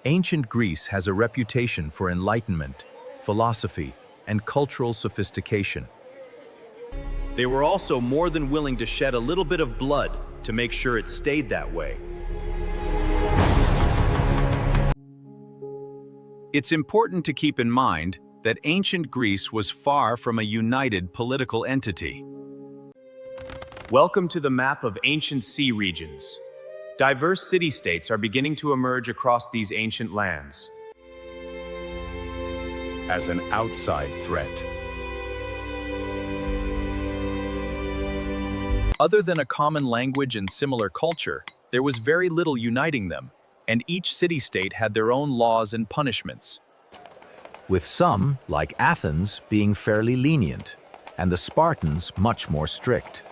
Ancient Greece has a reputation for enlightenment, philosophy, and cultural sophistication. They were also more than willing to shed a little bit of blood to make sure it stayed that way. It's important to keep in mind that ancient Greece was far from a united political entity. Welcome to the map of ancient sea regions. Diverse city-states are beginning to emerge across these ancient lands. As an outside threat. Other than a common language and similar culture, there was very little uniting them, and each city-state had their own laws and punishments. With some, like Athens, being fairly lenient, and the Spartans much more strict.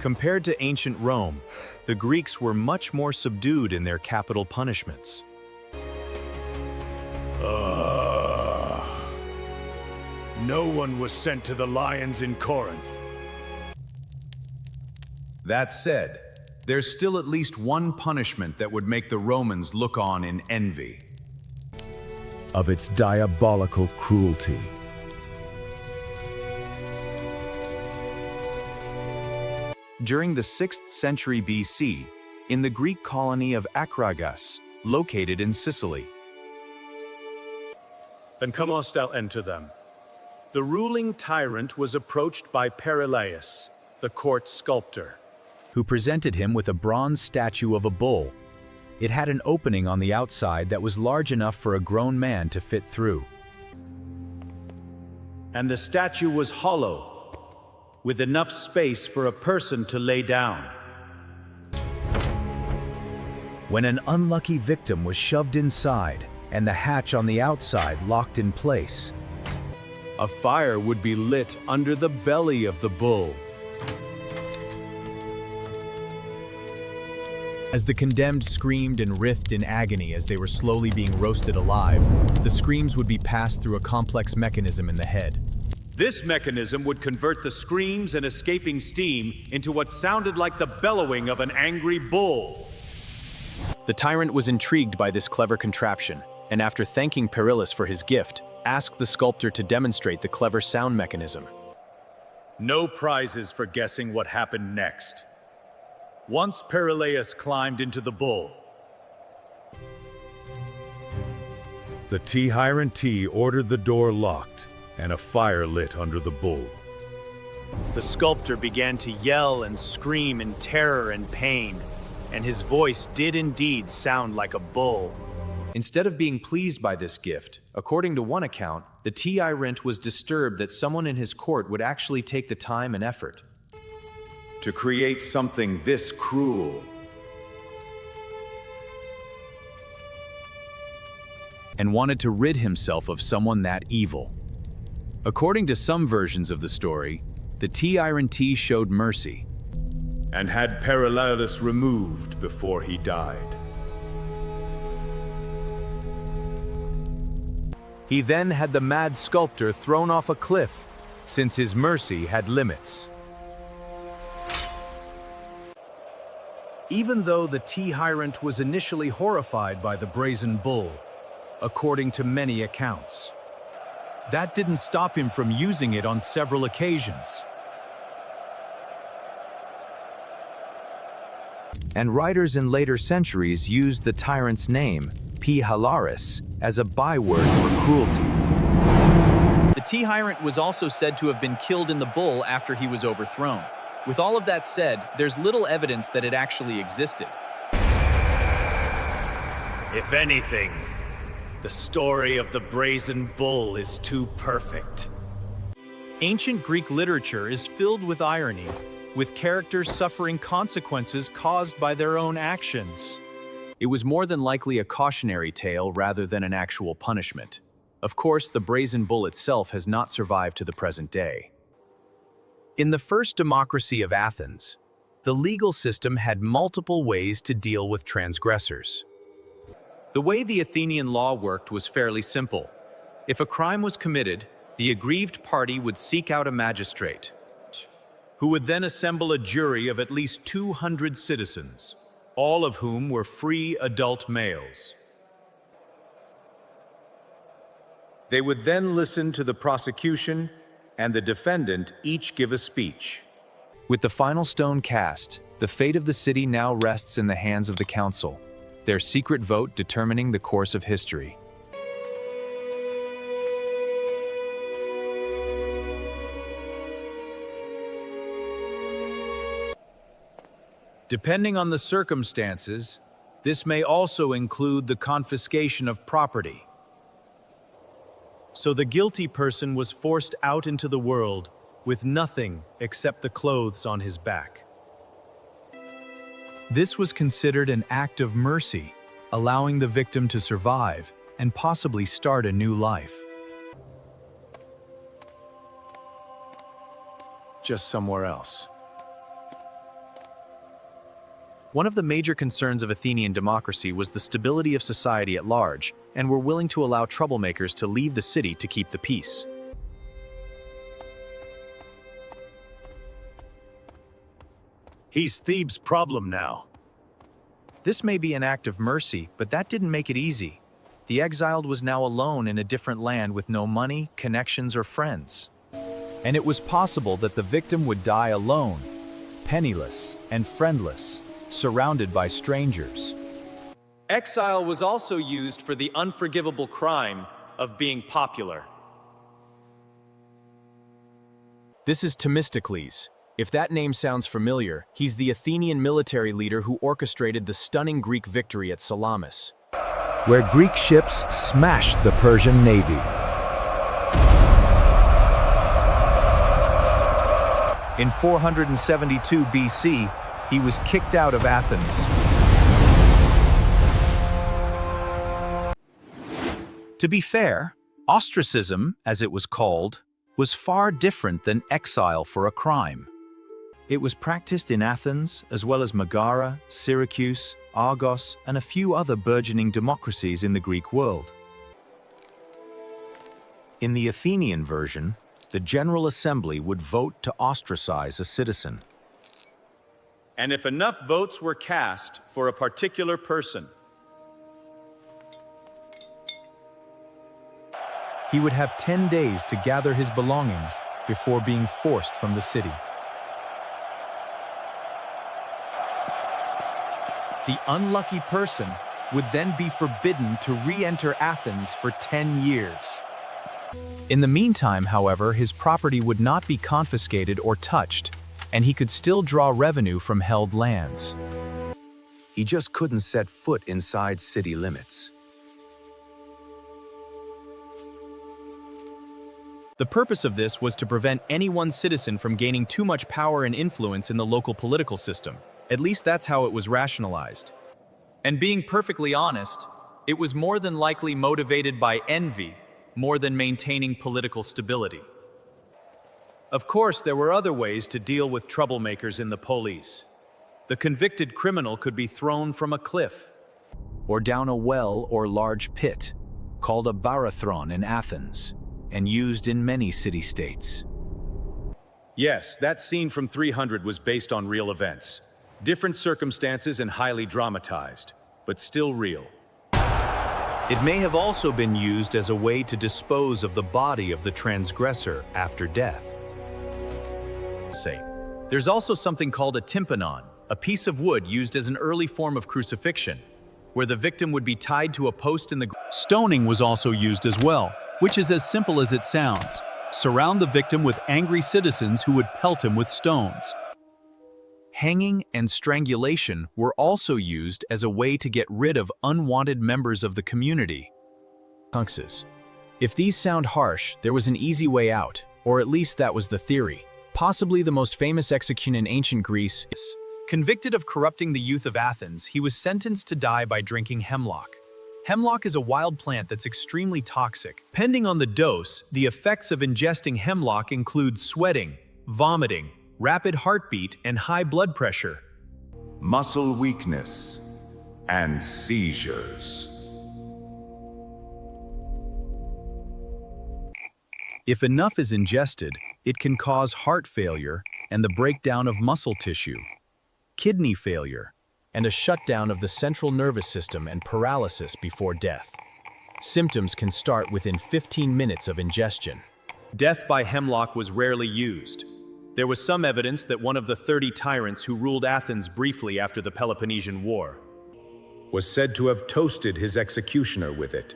Compared to ancient Rome, the Greeks were much more subdued in their capital punishments. No one was sent to the lions in Corinth. That said, there's still at least one punishment that would make the Romans look on in envy. Of its diabolical cruelty. During the 6th century BC, in the Greek colony of Acragas, located in Sicily. And comest thou enter them. The ruling tyrant was approached by Perillaius, the court sculptor, who presented him with a bronze statue of a bull. It had an opening on the outside that was large enough for a grown man to fit through. And the statue was hollow, with enough space for a person to lay down. When an unlucky victim was shoved inside and the hatch on the outside locked in place, a fire would be lit under the belly of the bull. As the condemned screamed and writhed in agony as they were slowly being roasted alive, the screams would be passed through a complex mechanism in the head. This mechanism would convert the screams and escaping steam into what sounded like the bellowing of an angry bull. The tyrant was intrigued by this clever contraption, and after thanking Perillus for his gift, asked the sculptor to demonstrate the clever sound mechanism. No prizes for guessing what happened next. Once Perillaius climbed into the bull, the tyrant ordered the door locked and a fire lit under the bull. The sculptor began to yell and scream in terror and pain, and his voice did indeed sound like a bull. Instead of being pleased by this gift, according to one account, the tyrant was disturbed that someone in his court would actually take the time and effort to create something this cruel. And wanted to rid himself of someone that evil. According to some versions of the story, the tyrant showed mercy and had Perillaius removed before he died. He then had the mad sculptor thrown off a cliff, since his mercy had limits. Even though the tyrant was initially horrified by the brazen bull, according to many accounts, that didn't stop him from using it on several occasions. And writers in later centuries used the tyrant's name, P. Hilaris, as a byword for cruelty. The tyrant was also said to have been killed in the bull after he was overthrown. With all of that said, there's little evidence that it actually existed. If anything, the story of the brazen bull is too perfect. Ancient Greek literature is filled with irony, with characters suffering consequences caused by their own actions. It was more than likely a cautionary tale rather than an actual punishment. Of course, the brazen bull itself has not survived to the present day. In the first democracy of Athens, the legal system had multiple ways to deal with transgressors. The way the Athenian law worked was fairly simple. If a crime was committed, the aggrieved party would seek out a magistrate, who would then assemble a jury of at least 200 citizens. all of whom were free adult males. They would then listen to the prosecution and the defendant each give a speech. With the final stone cast, the fate of the city now rests in the hands of the council, their secret vote determining the course of history. Depending on the circumstances, this may also include the confiscation of property. So the guilty person was forced out into the world with nothing except the clothes on his back. This was considered an act of mercy, allowing the victim to survive and possibly start a new life. Just somewhere else. One of the major concerns of Athenian democracy was the stability of society at large, and were willing to allow troublemakers to leave the city to keep the peace. He's Thebes' problem now. This may be an act of mercy, but that didn't make it easy. The exiled was now alone in a different land with no money, connections, or friends. And it was possible that the victim would die alone, penniless and friendless, surrounded by strangers. Exile was also used for the unforgivable crime of being popular. This is Themistocles. If that name sounds familiar, he's the Athenian military leader who orchestrated the stunning Greek victory at Salamis, where Greek ships smashed the Persian navy. In 472 BC, he was kicked out of Athens. To be fair, ostracism, as it was called, was far different than exile for a crime. It was practiced in Athens, as well as Megara, Syracuse, Argos, and a few other burgeoning democracies in the Greek world. In the Athenian version, the General Assembly would vote to ostracize a citizen. And if enough votes were cast for a particular person, he would have 10 days to gather his belongings before being forced from the city. The unlucky person would then be forbidden to re-enter Athens for 10 years. In the meantime, however, his property would not be confiscated or touched, and he could still draw revenue from held lands. He just couldn't set foot inside city limits. The purpose of this was to prevent any one citizen from gaining too much power and influence in the local political system. At least that's how it was rationalized. And being perfectly honest, it was more than likely motivated by envy, more than maintaining political stability. Of course, there were other ways to deal with troublemakers in the polis. The convicted criminal could be thrown from a cliff, or down a well or large pit, called a barathron in Athens, and used in many city-states. yes, that scene from 300 was based on real events. Different circumstances and highly dramatized, but still real. It may have also been used as a way to dispose of the body of the transgressor after death. There's also something called a tympanon, a piece of wood used as an early form of crucifixion, where the victim would be tied to a post in the ground. Stoning was also used as well, which is as simple as it sounds. Surround the victim with angry citizens who would pelt him with stones. Hanging and strangulation were also used as a way to get rid of unwanted members of the community. If these sound harsh, there was an easy way out, or at least that was the theory. Possibly the most famous execution in ancient Greece. Convicted of corrupting the youth of Athens, he was sentenced to die by drinking hemlock. Hemlock is a wild plant that's extremely toxic. Depending on the dose, the effects of ingesting hemlock include sweating, vomiting, rapid heartbeat, and high blood pressure. Muscle weakness and seizures. If enough is ingested, it can cause heart failure and the breakdown of muscle tissue, kidney failure, and a shutdown of the central nervous system and paralysis before death. Symptoms can start within 15 minutes of ingestion. Death by hemlock was rarely used. There was some evidence that one of the 30 tyrants who ruled Athens briefly after the Peloponnesian War Was said to have toasted his executioner with it.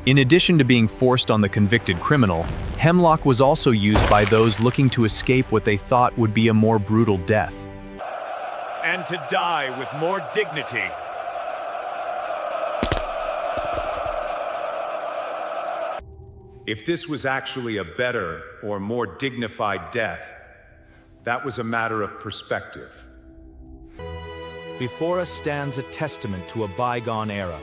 In addition to being forced on the convicted criminal, hemlock was also used by those looking to escape what they thought would be a more brutal death. and to die with more dignity. If this was actually a better or more dignified death, that was a matter of perspective. Before us stands a testament to a bygone era,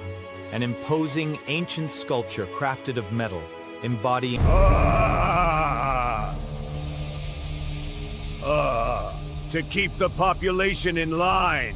an imposing ancient sculpture crafted of metal, embodying To keep the population in line.